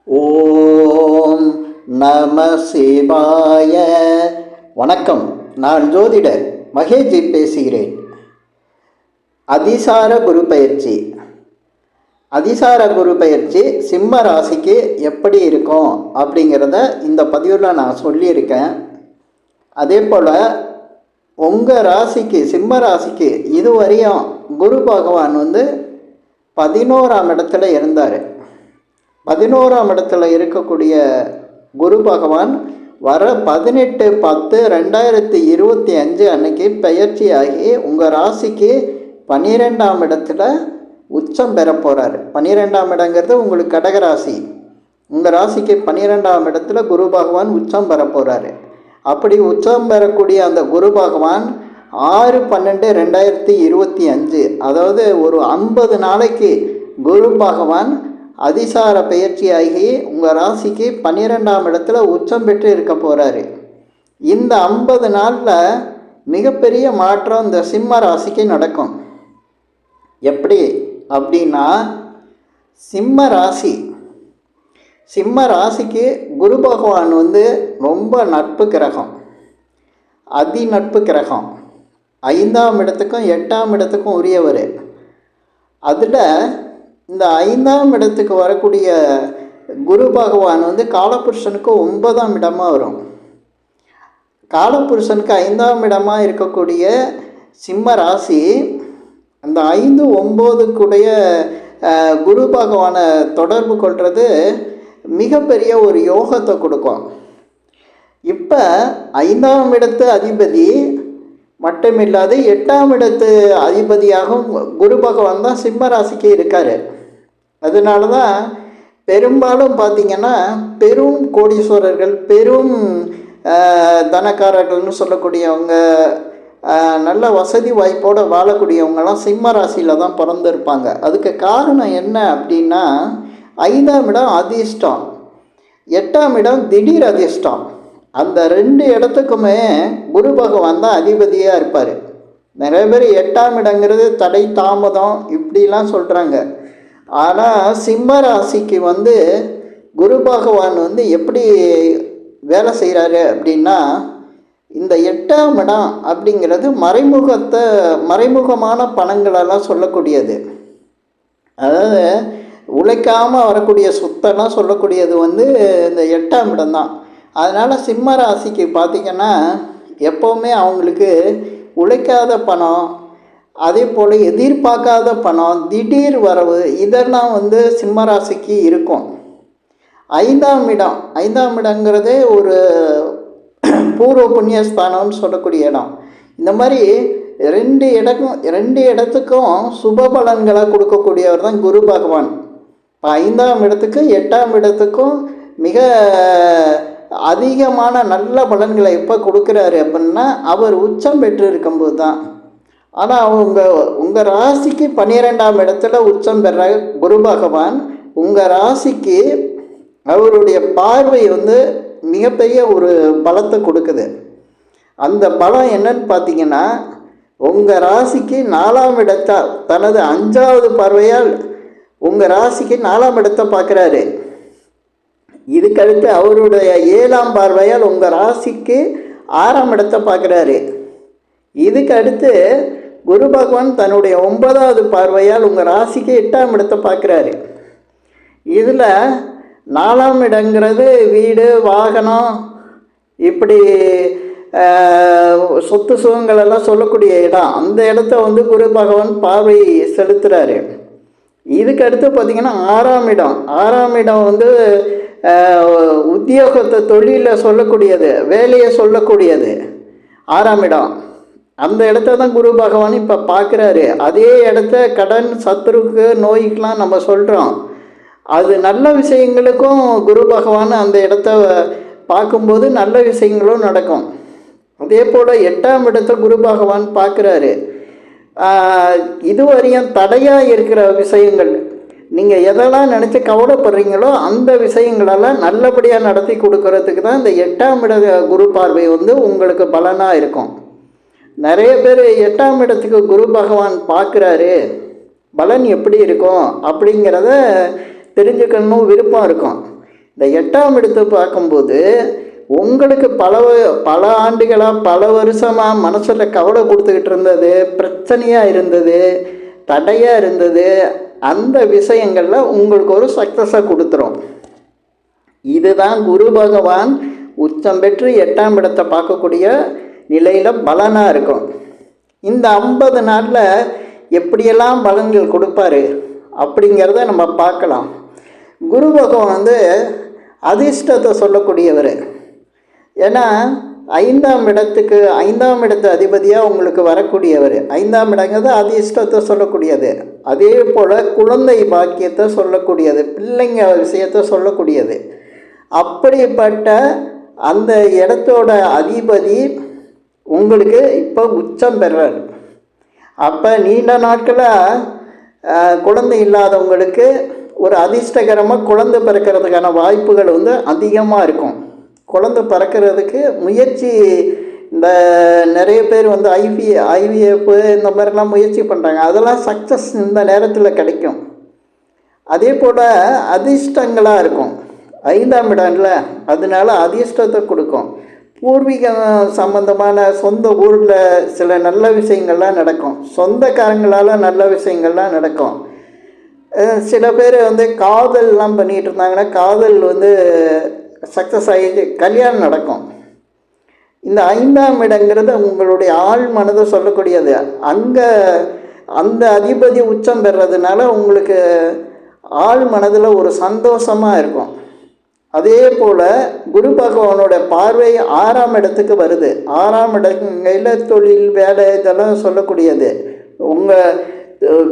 ஓம் நம சிவாய. வணக்கம். நான் ஜோதிடர் மகேஜி பேசுகிறேன். அதிசார குரு பயிற்சி. அதிசார குரு பயிற்சி சிம்ம ராசிக்கு எப்படி இருக்கும் அப்படிங்கிறத இந்த பதிவில் நான் சொல்லியிருக்கேன். அதே போல் உங்கள் ராசிக்கு, சிம்ம ராசிக்கு இதுவரையும் குரு பகவான் 11ஆம் இடத்துல இருந்தார். 11ஆம் இடத்துல இருக்கக்கூடிய குரு பகவான் வர 18/10/2025 அன்னைக்கு பயிற்சியாகி உங்கள் ராசிக்கு 12ஆம் இடத்துல உச்சம் பெற போகிறார். 12ஆம் இடங்கிறது உங்களுக்கு கடகராசி. உங்கள் ராசிக்கு 12ஆம் இடத்துல குரு பகவான் உச்சம் பெற போகிறாரு. அப்படி உச்சம் பெறக்கூடிய அந்த குரு பகவான் 6/12/2025, அதாவது ஒரு 50 நாளைக்கு குரு பகவான் அதிசார பயிற்சியாகி உங்கள் ராசிக்கு 12ஆம் இடத்துல உச்சம் பெற்று இருக்க போகிறாரு. இந்த 50 நாளில் மிகப்பெரிய மாற்றம் இந்த சிம்ம ராசிக்கு நடக்கும். எப்படி அப்படின்னா, சிம்ம ராசிக்கு குரு பகவான் ரொம்ப நட்பு கிரகம், அதி நட்பு கிரகம். 5ஆம் இடத்துக்கும் 8ஆம் இடத்துக்கும் உரியவர். அதில் இந்த 5ஆம் இடத்துக்கு வரக்கூடிய குரு பகவான் காலபுருஷனுக்கு 9ஆம் இடமாக வரும். காலபுருஷனுக்கு 5ஆம் இடமாக இருக்கக்கூடிய சிம்ம ராசி அந்த 5, 9க்குடைய குரு பகவானை தொடர்பு கொள்வது மிகப்பெரிய ஒரு யோகத்தை கொடுக்கும். இப்போ 5ஆம் இடத்து அதிபதி மட்டுமில்லாது 8ஆம் இடத்து அதிபதியாகவும் குரு பகவான் தான் சிம்ம ராசிக்கு இருக்கார். அதனால தான் பெரும்பாலும் பார்த்திங்கன்னா பெரும் கோடீஸ்வரர்கள், பெரும் தனக்காரர்கள்னு சொல்லக்கூடியவங்க, நல்ல வசதி வாய்ப்போடு வாழக்கூடியவங்கலாம் சிம்ம ராசியில் தான் பிறந்திருப்பாங்க. அதுக்கு காரணம் என்ன அப்படின்னா, 5ஆம் இடம் அதிர்ஷ்டம், 8ஆம் இடம் திடீர் அதிர்ஷ்டம். அந்த 2 இடத்துக்குமே குரு பகவான் தான் அதிபதியாக இருப்பார். நிறைய பேர் 8ஆம் இடங்கிறது தடை, தாமதம் இப்படிலாம் சொல்கிறாங்க. ஆனால் சிம்ம ராசிக்கு குரு பகவான் எப்படி வேலை செய்கிறாரு அப்படின்னா, இந்த 8ஆம் இடம் அப்படிங்கிறது மறைமுகமான பணங்களெல்லாம் சொல்லக்கூடியது. அதாவது உழைக்காமல் வரக்கூடிய சொத்தெல்லாம் சொல்லக்கூடியது இந்த 8ஆம் இடம் தான். அதனால் சிம்ம ராசிக்கு பார்த்திங்கன்னா எப்போவுமே அவங்களுக்கு உழைக்காத பணம், அதே போல் எதிர்பார்க்காத பணம், திடீர் வரவு, இதெல்லாம் சிம்ம ராசிக்கு இருக்கும். 5ஆம் இடங்கிறதே ஒரு பூர்வ புண்ணியஸ்தானம்னு சொல்லக்கூடிய இடம். இந்த மாதிரி 2 இடத்துக்கும் சுப பலன்களை கொடுக்கக்கூடியவர் தான் குரு பகவான். இப்போ 5ஆம் இடத்துக்கும் 8ஆம் இடத்துக்கும் மிக அதிகமான நல்ல பலன்களை எப்போ கொடுக்குறாரு அப்படின்னா, அவர் உச்சம் பெற்று இருக்கும்போது தான். ஆனால் உங்கள் ராசிக்கு 12ஆம் இடத்துல உச்சம் பெற குரு பகவான் உங்கள் ராசிக்கு அவருடைய பார்வை மிகப்பெரிய ஒரு பலத்தை கொடுக்குது. அந்த பலம் என்னன்னு பார்த்தீங்கன்னா, உங்கள் ராசிக்கு 4ஆம் இடத்தை தனது 5வது பார்வையால் உங்கள் ராசிக்கு 4ஆம் இடத்தை பார்க்குறாரு. இதுக்கடுத்து அவருடைய 7ஆம் பார்வையால் உங்கள் ராசிக்கு 6ஆம் இடத்தை பார்க்குறாரு. இதுக்கு அடுத்து குரு பகவான் தன்னுடைய 9வது பார்வையால் உங்கள் ராசிக்கு 8ஆம் இடத்தை பார்க்குறாரு. இதில் 4ஆம் இடங்கிறது வீடு, வாகனம், இப்படி சொத்து சுகங்களெல்லாம் சொல்லக்கூடிய இடம். அந்த இடத்த குரு பகவான் பார்வை செலுத்துகிறாரு. இதுக்கு அடுத்து பார்த்திங்கன்னா 6ஆம் இடம் உத்தியோகத்தை, தொழிலை சொல்லக்கூடியது, வேலையை சொல்லக்கூடியது 6ஆம் இடம். அந்த இடத்த தான் குரு பகவான் இப்போ பார்க்குறாரு. அதே இடத்த கடன், சத்துருக்கு, நோய்க்கெலாம் நம்ம சொல்கிறோம். அது நல்ல விஷயங்களுக்கும் குரு பகவான் அந்த இடத்த பார்க்கும்போது நல்ல விஷயங்களும் நடக்கும். அதே போல் 8ஆம் இடத்த குரு பகவான் பார்க்குறாரு. இதுவரையும் தடையாக இருக்கிற விஷயங்கள், நீங்கள் எதெல்லாம் நினச்சி கவலைப்படுறீங்களோ அந்த விஷயங்களெல்லாம் நல்லபடியாக நடத்தி கொடுக்கறதுக்கு தான் இந்த 8ஆம் இட குரு பார்வை உங்களுக்கு பலனாக இருக்கும். நிறைய பேர் 8ஆம் இடத்துக்கு குரு பகவான் பார்க்குறாரு, பலன் எப்படி இருக்கும் அப்படிங்கிறத தெரிஞ்சுக்கணும் விருப்பம் இருக்கும். இந்த 8ஆம் இடத்தை பார்க்கும்போது உங்களுக்கு பல ஆண்டுகளாக பல வருஷமாக மனசில் கவலை கொடுத்துக்கிட்டு இருந்தது, பிரச்சனையாக இருந்தது, தடையாக இருந்தது, அந்த விஷயங்களில் உங்களுக்கு ஒரு சக்ஸஸை கொடுத்துரும். இதுதான் குரு பகவான் உச்சம் பெற்று 8ஆம் இடத்தை பார்க்கக்கூடிய நிலையில் பலனாக இருக்கும். இந்த 50 நாளில் எப்படியெல்லாம் பலன்கள் கொடுப்பாரு அப்படிங்கிறத நம்ம பார்க்கலாம். குரு பகவான் அதிர்ஷ்டத்தை சொல்லக்கூடியவர். ஏன்னா 5ஆம் இடத்து அதிபதியாக உங்களுக்கு வரக்கூடியவர். 5ஆம் இடங்கிறது அதிர்ஷ்டத்தை சொல்லக்கூடியது. அதே போல் குழந்தை பாக்கியத்தை சொல்லக்கூடியது, பிள்ளைங்க விஷயத்தை சொல்லக்கூடியது. அப்படிப்பட்ட அந்த இடத்தோட அதிபதி உங்களுக்கு இப்போ உச்சம் பெறார். அப்போ நீண்ட நாட்களாக குழந்தை இல்லாதவங்களுக்கு ஒரு அதிர்ஷ்டகரமாக குழந்தை பிறக்கிறதுக்கான வாய்ப்புகள் அதிகமாக இருக்கும். குழந்தை பிறக்கிறதுக்கு முயற்சி இந்த நிறைய பேர் ஐவிஎஃப் இந்த மாதிரிலாம் முயற்சி பண்ணுறாங்க. அதெல்லாம் சக்ஸஸ் இந்த நேரத்தில் கிடைக்கும். அதே போல் அதிர்ஷ்டங்களாக இருக்கும் 5ஆம் இடம்ல, அதனால அதிர்ஷ்டத்தை கொடுக்கும். பூர்வீகம் சம்பந்தமான சொந்த ஊரில் சில நல்ல விஷயங்கள்லாம் நடக்கும். சொந்தக்காரங்களால் நல்ல விஷயங்கள்லாம் நடக்கும். சில பேர் காதல்லாம் பண்ணிகிட்டு இருந்தாங்கன்னா காதல் சக்ஸஸ் ஆகிட்டு கல்யாணம் நடக்கும். இந்த 5ஆம் இடங்கிறது உங்களுடைய ஆள் மனதை சொல்லக்கூடியது. அங்கே அந்த அதிபதி உச்சம் பெறதுனால உங்களுக்கு ஆள் மனதில் ஒரு சந்தோஷமாக இருக்கும். அதே போல் குரு பகவானோட பார்வை 6ஆம் இடத்துக்கு வருது. 6ஆம் இடங்களில் தொழில், வேலை இதெல்லாம் சொல்லக்கூடியது. உங்கள்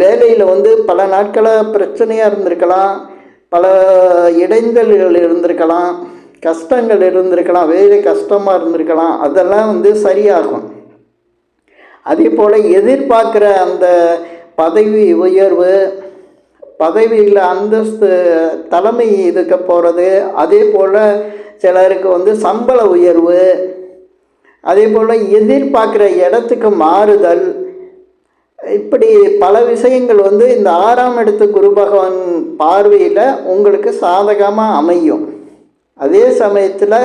வேலையில் பல நாட்களாக பிரச்சனையாக இருந்திருக்கலாம், பல இடைஞ்சல்கள் இருந்திருக்கலாம், கஷ்டங்கள் இருந்திருக்கலாம், வேலை கஷ்டமாக இருந்திருக்கலாம். அதெல்லாம் சரியாகும். அதே போல் எதிர்பார்க்குற அந்த பதவி உயர்வு, பதவியில் அந்தஸ்து, தலைமை இதுக்கு போகிறது, அதே போல் சிலருக்கு சம்பள உயர்வு, அதே போல் எதிர்பார்க்குற இடத்துக்கு மாறுதல், இப்படி பல விஷயங்கள் இந்த 6ஆம் இடத்து குரு பகவான் பார்வையில் உங்களுக்கு சாதகமாக அமையும். அதே சமயத்தில்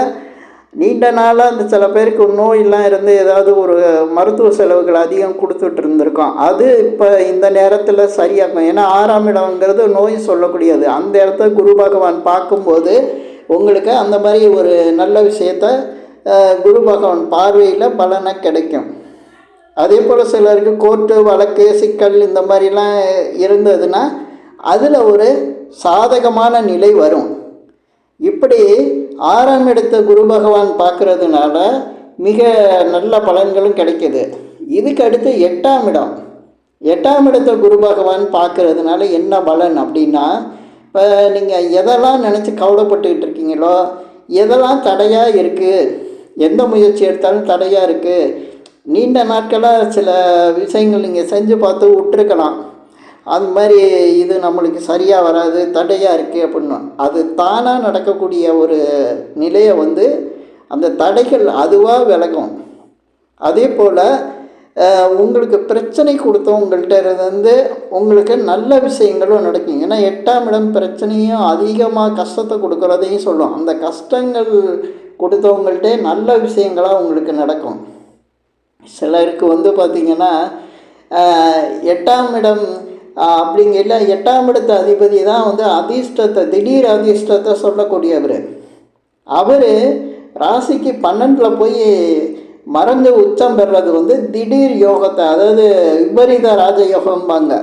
நீண்ட நாளாக அந்த சில பேருக்கு நோயெல்லாம் இருந்து ஏதாவது ஒரு மருத்துவ செலவுகள் அதிகம் கொடுத்துட்டு இருந்திருக்கோம். அது இப்போ இந்த நேரத்தில் சரியாகும். ஏன்னா 6ஆம் இடங்கிறது நோய் சொல்லக்கூடியது. அந்த இடத்த குரு பகவான் பார்க்கும்போது உங்களுக்கு அந்த மாதிரி ஒரு நல்ல விஷயத்த குரு பகவான் பார்வையில் பலனை கிடைக்கும். அதே போல் சிலருக்கு கோர்ட்டு வழக்கு சிக்கல் இந்த மாதிரிலாம் இருந்ததுன்னா அதில் ஒரு சாதகமான நிலை வரும். இப்படி 6ஆம் இடத்தை குரு பகவான் பார்க்கறதுனால மிக நல்ல பலன்களும் கிடைக்கிது. இதுக்கு அடுத்து 8ஆம் இடம். 8ஆம் இடத்தை குரு பகவான் பார்க்கறதுனால என்ன பலன் அப்படின்னா, இப்போ நீங்கள் எதெல்லாம் நினச்சி கவலைப்பட்டுக்கிட்டு இருக்கீங்களோ, எதெல்லாம் தடையாக இருக்குது, எந்த முயற்சி எடுத்தாலும் தடையாக இருக்குது, நீண்ட நாட்களாக சில விஷயங்கள் நீங்கள் செஞ்சு பார்த்து விட்டுருக்கலாம், அந்த மாதிரி இது நம்மளுக்கு சரியாக வராது, தடையாக இருக்குது அப்படின்னா அது தானாக நடக்கக்கூடிய ஒரு நிலையை அந்த தடைகள் அதுவாக விலகும். அதே போல் உங்களுக்கு பிரச்சனை கொடுத்தவங்கள்ட்ட இருந்து உங்களுக்கு நல்ல விஷயங்களும் நடக்கும். ஏன்னா 8ஆம் இடம் பிரச்சனையும் அதிகமாக கஷ்டத்தை கொடுக்குறதையும் சொல்லும். அந்த கஷ்டங்கள் கொடுத்தவங்கள்ட்ட நல்ல விஷயங்களாக உங்களுக்கு நடக்கும். சிலருக்கு பார்த்திங்கன்னா 8ஆம் இடம் அப்படிங்கல 8ஆம் இடத்து அதிபதி தான் அதிர்ஷ்டத்தை, திடீர் அதிர்ஷ்டத்தை சொல்லக்கூடியவர். அவர் ராசிக்கு 12ல் போய் மறைஞ்ச உச்சம் பெறுறது திடீர் யோகத்தை, அதாவது விபரீத ராஜயோகம்பாங்க.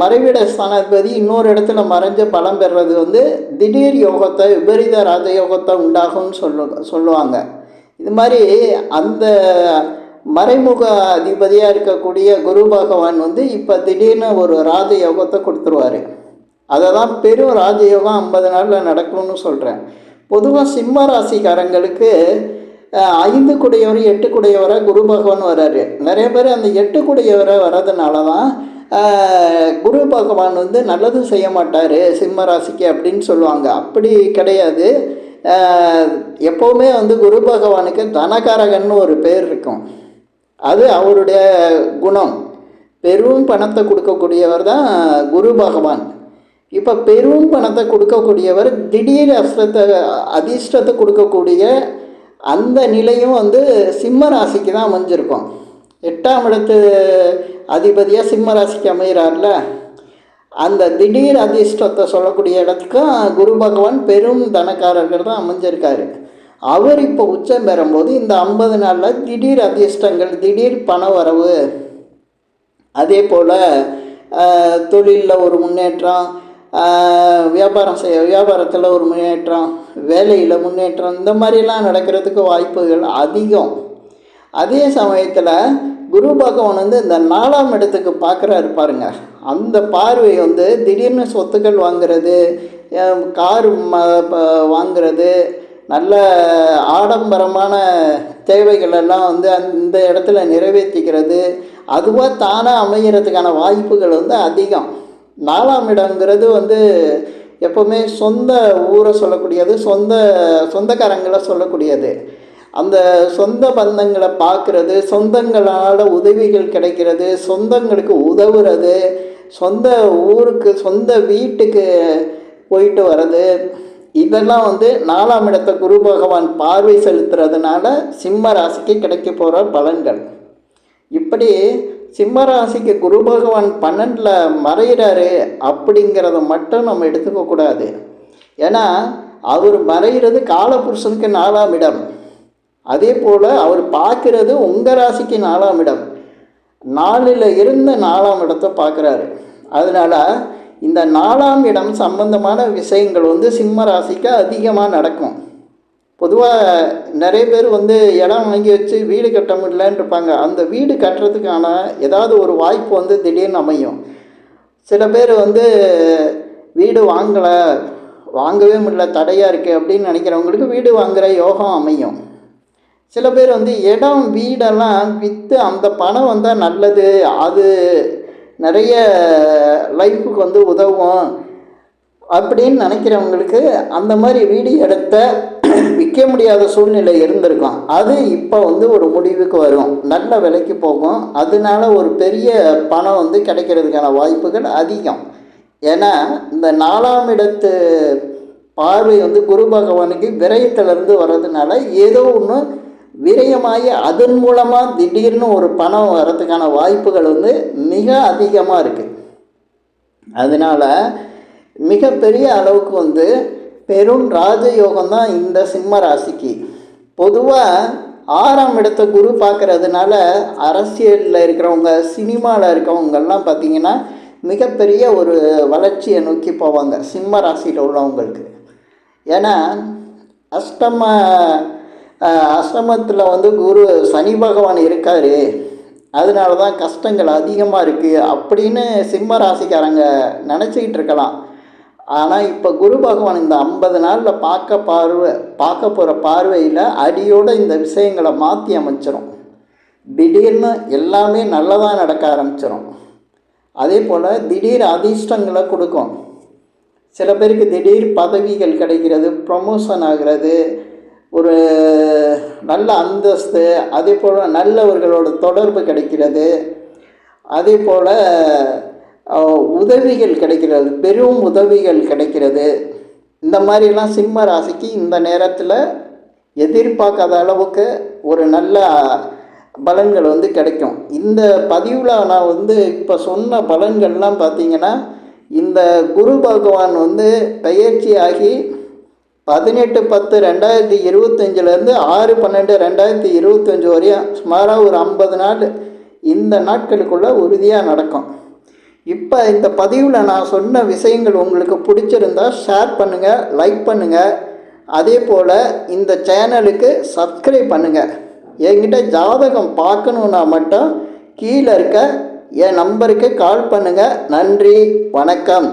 மறைவிட ஸ்தானாதிபதி இன்னொரு இடத்துல மறைஞ்ச பலம் பெறுறது திடீர் யோகத்தை, விபரீத ராஜயோகத்தை உண்டாகும்னு சொல்லுவாங்க. இது மாதிரி அந்த மறைமுக அதிபதியாக இருக்கக்கூடிய குரு பகவான் இப்போ திடீர்னு ஒரு ராஜயோகத்தை கொடுத்துருவார். அதை தான் பெரும் ராஜயோகம் 50 நாளில் நடக்கணும்னு சொல்கிறேன். பொதுவாக சிம்ம ராசிக்காரங்களுக்கு 5 குடையவர் 8 குடையவராக குரு பகவான் வர்றாரு. நிறைய பேர் அந்த 8 குடையவரை வர்றதுனால தான் குரு பகவான் நல்லது செய்ய மாட்டார் சிம்ம ராசிக்கு அப்படின்னு சொல்லுவாங்க. அப்படி கிடையாது. எப்போவுமே குரு பகவானுக்கு தனகாரகன்னு ஒரு பேர் இருக்கும். அது அவருடைய குணம். பெரும் பணத்தை கொடுக்கக்கூடியவர் தான் குரு பகவான். இப்போ பெரும் பணத்தை கொடுக்கக்கூடியவர் திடீர் அதிர்ஷ்டத்தை கொடுக்கக்கூடிய அந்த நிலையும் வந்து சிம்ம ராசிக்கு தான் அமைஞ்சிருக்கும். 8ஆம் இடத்து அதிபதியாக சிம்ம ராசிக்கு அமைகிறார்ல, அந்த திடீர் அதிர்ஷ்டத்தை சொல்லக்கூடிய இடத்துக்கும் குரு பகவான் பெரும் தனக்காரர்கள் தான் அமைஞ்சிருக்காரு. அவர் இப்போ உச்சம் பெறும்போது இந்த 50 நாளில் திடீர் அதிர்ஷ்டங்கள், திடீர் பண வரவு, அதே போல் தொழிலில் ஒரு முன்னேற்றம், வியாபாரத்தில் ஒரு முன்னேற்றம், வேலையில் முன்னேற்றம், இந்த மாதிரிலாம் நடக்கிறதுக்கு வாய்ப்புகள் அதிகம். அதே சமயத்தில் குரு பகவான் வந்து இந்த 4ஆம் இடத்துக்கு பார்க்குறாரு பாருங்க. அந்த பார்வை வந்து திடீர்னு சொத்துக்கள் வாங்கிறது, கார் வாங்கிறது, நல்ல ஆடம்பரமான தேவைகள் எல்லாம் வந்து அந்த இடத்துல நிறைவேற்றிக்கிறது, அதுவாக தானாக அமைகிறதுக்கான வாய்ப்புகள் வந்து அதிகம். 4ஆம் இடங்கிறது வந்து எப்போவுமே சொந்த ஊரை சொல்லக்கூடியது, சொந்தக்காரங்களை சொல்லக்கூடியது. அந்த சொந்த பந்தங்களை பார்க்குறது, சொந்தங்களால் உதவிகள் கிடைக்கிறது, சொந்தங்களுக்கு உதவுறது, சொந்த ஊருக்கு சொந்த வீட்டுக்கு போயிட்டு வர்றது, இதெல்லாம் வந்து 4ஆம் இடத்தை குரு பகவான் பார்வை செலுத்துறதுனால சிம்ம ராசிக்கு கிடைக்க போகிற பலன்கள். இப்படி சிம்ம ராசிக்கு குரு பகவான் 12ல் மறைகிறாரு அப்படிங்கிறத மட்டும் நம்ம எடுத்துக்கக்கூடாது. ஏன்னா அவர் மறைகிறது காலபுருஷனுக்கு 4ஆம் இடம். அதே போல் அவர் பார்க்குறது உங்கள் ராசிக்கு 4ஆம் இடம். 4ல் இருந்த 4ஆம் இடத்தை பார்க்குறாரு. அதனால் இந்த 4ஆம் இடம் சம்பந்தமான விஷயங்கள் வந்து சிம்ம ராசிக்கு அதிகமாக நடக்கும். பொதுவாக நிறைய பேர் வந்து இடம் வாங்கி வச்சு வீடு கட்ட முடியலன்னு இருப்பாங்க. அந்த வீடு கட்டுறதுக்கான ஏதாவது ஒரு வாய்ப்பு வந்து திடீர்னு அமையும். சில பேர் வந்து வீடு வாங்கவே முடியல, தடையாக இருக்குது அப்படின்னு நினைக்கிறவங்களுக்கு வீடு வாங்குகிற யோகம் அமையும். சில பேர் வந்து இடம் வீடெல்லாம் விற்று அந்த பணம் வந்தால் நல்லது, அது நிறைய லைஃபுக்கு வந்து உதவும் அப்படின்னு நினைக்கிறவங்களுக்கு அந்த மாதிரி வீடு இடத்த விற்க முடியாத சூழ்நிலை இருந்திருக்கும். அது இப்போ வந்து ஒரு முடிவுக்கு வரும், நல்ல விலைக்கு போகும். அதனால ஒரு பெரிய பணம் வந்து கிடைக்கிறதுக்கான வாய்ப்புகள் அதிகம். ஏன்னா இந்த 4ஆம் இடத்து பார்வை வந்து குரு பகவானுக்கு விரயத்திலிருந்து வர்றதுனால ஏதோ ஒன்று விரயமாகி அதன் மூலமாக திடீர்னு ஒரு பணம் வர்றதுக்கான வாய்ப்புகள் வந்து மிக அதிகமாக இருக்குது. அதனால் மிகப்பெரிய அளவுக்கு வந்து பெரும் ராஜயோகம் தான் இந்த சிம்ம ராசிக்கு. பொதுவாக 6ஆம் இடத்தை குரு பார்க்கறதுனால அரசியலில் இருக்கிறவங்க, சினிமாவில் இருக்கிறவங்கெல்லாம் பார்த்திங்கன்னா மிகப்பெரிய ஒரு வளர்ச்சியை நோக்கி போவாங்க சிம்ம ராசியில் உள்ளவங்களுக்கு. ஏன்னா அஷ்டமத்தில் வந்து குரு சனி பகவான் இருக்கார், அதனால தான் கஷ்டங்கள் அதிகமாக இருக்குது அப்படின்னு சிம்ம ராசிக்காரங்க நினச்சிக்கிட்டு இருக்கலாம். ஆனால் இப்போ குரு பகவான் இந்த 50 நாளில் பார்க்க போகிற பார்வையில் அடியோடு இந்த விஷயங்களை மாற்றி அமைச்சிரும். திடீர்னு எல்லாமே நல்லதாக நடக்க ஆரம்பிச்சிடும். அதே போல் திடீர் அதிர்ஷ்டங்களை கொடுக்கும். சில பேருக்கு திடீர் பதவிகள் கிடைக்கிறது, ப்ரமோஷன் ஆகிறது, ஒரு நல்ல அந்தஸ்து, அதே போல் நல்லவர்களோட தொடர்பு கிடைக்கிறது, அதே போல் உதவிகள் கிடைக்கிறது, பெரும் உதவிகள் கிடைக்கிறது. இந்த மாதிரிலாம் சிம்ம ராசிக்கு இந்த நேரத்தில் எதிர்பார்க்காத அளவுக்கு ஒரு நல்ல பலன்கள் வந்து கிடைக்கும். இந்த பதிவில் நான் வந்து இப்போ சொன்ன பலன்கள்லாம் பார்த்திங்கன்னா இந்த குரு பகவான் வந்து பெயர்ச்சியாகி 18/10/2025 6/12/2025 வரையும் சுமாராக ஒரு 50 நாள் இந்த நாட்களுக்குள்ளே உறுதியாக நடக்கும். இப்போ இந்த பதிவில் நான் சொன்ன விஷயங்கள் உங்களுக்கு பிடிச்சிருந்தா ஷேர் பண்ணுங்கள், லைக் பண்ணுங்கள். அதே போல் இந்த சேனலுக்கு சப்ஸ்கிரைப் பண்ணுங்கள். என்கிட்ட ஜாதகம் பார்க்கணுன்னா மட்டும் கீழே இருக்க என் நம்பருக்கு கால் பண்ணுங்கள். நன்றி, வணக்கம்.